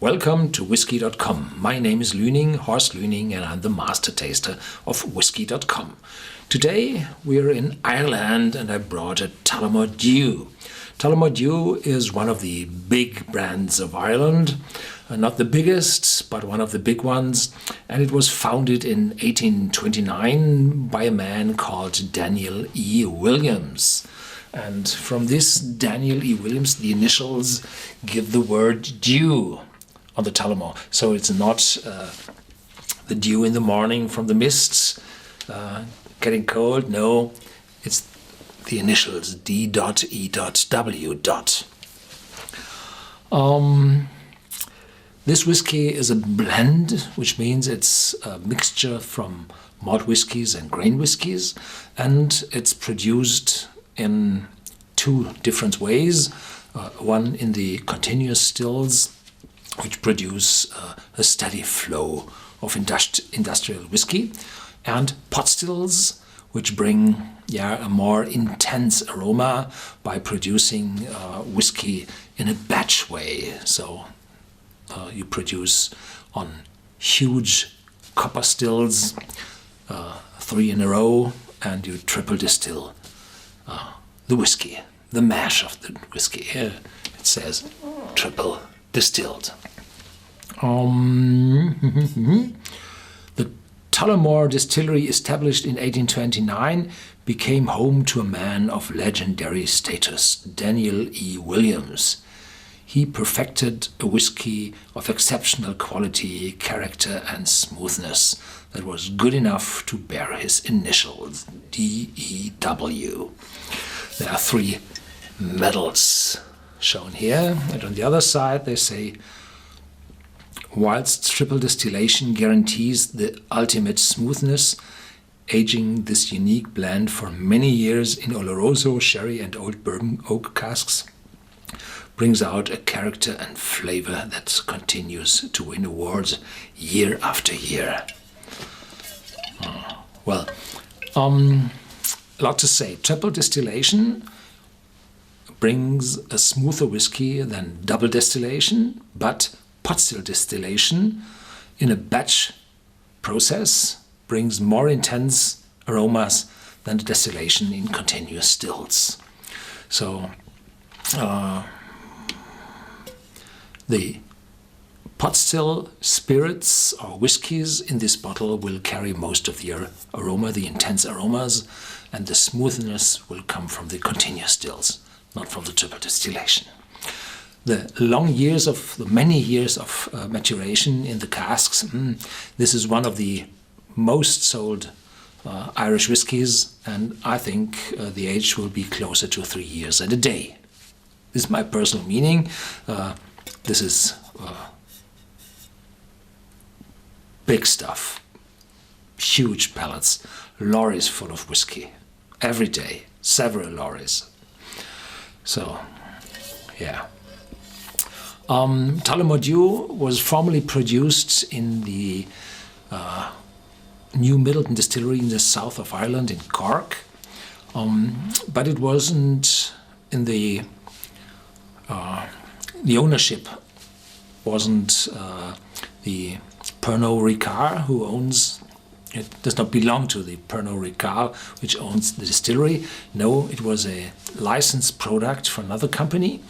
Welcome to Whisky.com. My name is Horst Lüning, and I'm the master taster of Whisky.com. Today we're in Ireland and I brought a Tullamore D.E.W. Tullamore D.E.W. is one of the big brands of Ireland. Not the biggest, but one of the big ones. And it was founded in 1829 by a man called Daniel E. Williams. And from this Daniel E. Williams, the initials give the word dew on the Tullamore. So it's not the dew in the morning from the mists getting cold. No, it's the initials D.E.W. This whiskey is a blend, which means it's a mixture from malt whiskies and grain whiskies, and it's produced in two different ways. One in the continuous stills, which produce a steady flow of industrial whiskey, and pot stills, which bring a more intense aroma by producing whiskey in a batch way. So you produce on huge copper stills, 3 in a row, and you triple distill the whiskey, the mash of the whiskey. Here it says triple distilled. The Tullamore distillery, established in 1829, became home to a man of legendary status, Daniel E. Williams. He perfected a whiskey of exceptional quality, character and smoothness that was good enough to bear his initials, D.E.W. There are 3 medals shown here, and on the other side they say, whilst triple distillation guarantees the ultimate smoothness, aging this unique blend for many years in Oloroso, sherry and old bourbon oak casks brings out a character and flavor that continues to win awards year after year. A lot to say. Triple distillation brings a smoother whiskey than double distillation, but pot still distillation in a batch process brings more intense aromas than the distillation in continuous stills. So the pot still spirits or whiskies in this bottle will carry most of the aroma, the intense aromas, and the smoothness will come from the continuous stills, not from the triple distillation. The many years of maturation in the casks, this is one of the most sold Irish whiskies, and I think the age will be closer to 3 years and a day. This is my personal meaning. This is big stuff, huge pallets, lorries full of whiskey, every day, several lorries. So, yeah. Tullamore D.E.W. was formerly produced in the New Middleton distillery in the south of Ireland in Cork, but it wasn't in the ownership wasn't the Pernod Ricard who owns it. Does not belong to the Pernod Ricard, which owns the distillery. No, it was a licensed product for another company,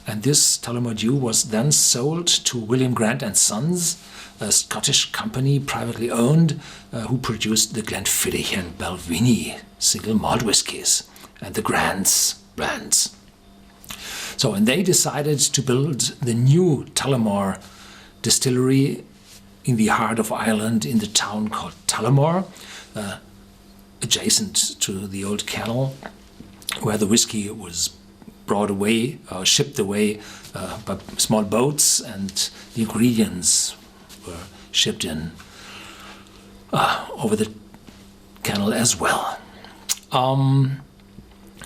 and this Tullamore D.E.W. was then sold to William Grant and Sons, a Scottish company privately owned, who produced the Glenfiddich and Balvenie single malt whiskies and the Grants brands. So, and they decided to build the new Tullamore distillery in the heart of Ireland, in the town called Tullamore, adjacent to the old canal, where the whiskey was brought away, shipped away by small boats, and the ingredients were shipped in over the canal as well.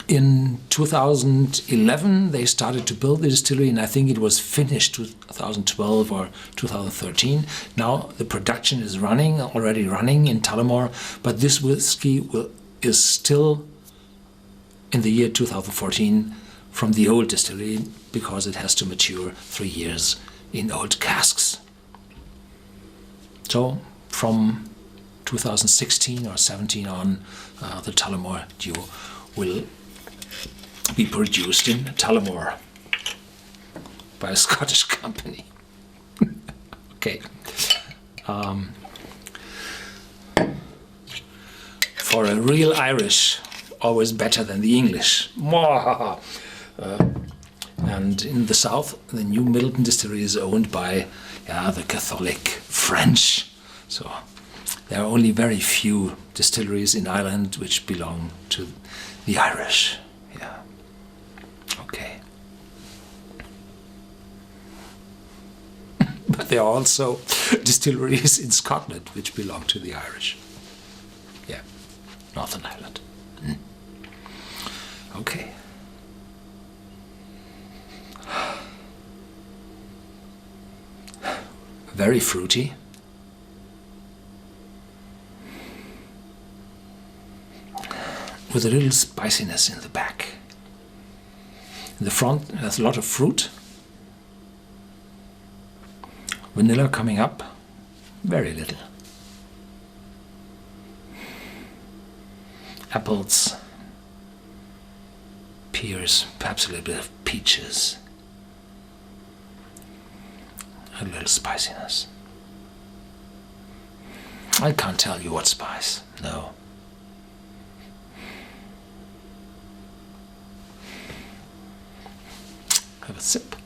In 2011, they started to build the distillery, and I think it was finished 2012 or 2013. Now the production is already running in Tullamore, but this whiskey is still in the year 2014 from the old distillery, because it has to mature 3 years in old casks. So from 2016 or 17 on, the Tullamore D.E.W will be produced in Tullamore by a Scottish company. Okay. For a real Irish, always better than the English. And in the south, the New Middleton distillery is owned by the Catholic French. So there are only very few distilleries in Ireland which belong to the Irish. Yeah. Okay. But there are also distilleries in Scotland which belong to the Irish. Yeah. Northern Ireland. Okay. Very fruity. With a little spiciness in the back. In the front, there's a lot of fruit. Vanilla coming up. Very little. Apples. Pears. Perhaps a little bit of peaches. A little spiciness. I can't tell you what spice. No. Have a sip.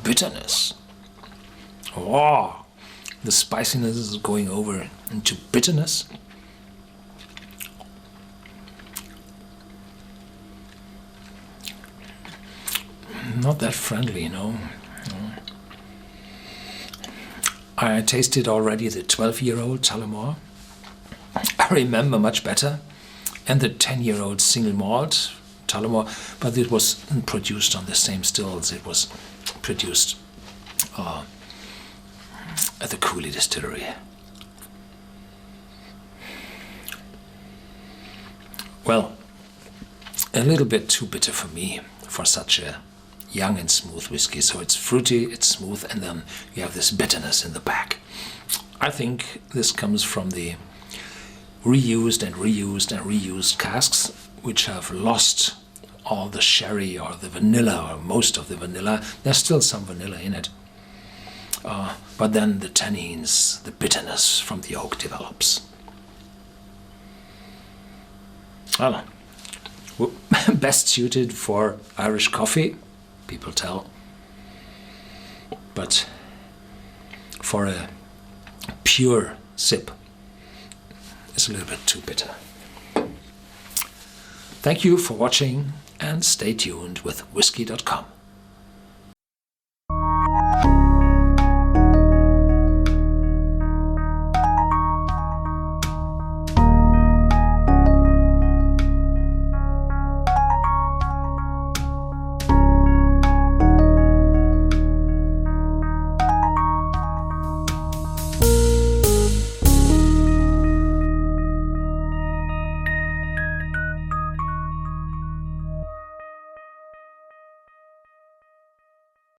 Bitterness. Oh, the spiciness is going over into bitterness. Not that friendly, no. I tasted already the 12-year-old Tullamore. I remember much better. And the 10-year-old single malt Tullamore, but it was produced on the same stills. It was produced at the Cooley distillery. Well, a little bit too bitter for me for such a young and smooth whiskey. So it's fruity, it's smooth, and then you have this bitterness in the back. I think this comes from the reused and reused and reused casks, which have lost all the sherry or the vanilla, or most of the vanilla. There's still some vanilla in it. But then the tannins, the bitterness from the oak develops. Well, best suited for Irish coffee, people tell. But for a pure sip, it's a little bit too bitter. Thank you for watching, and stay tuned with Whisky.com.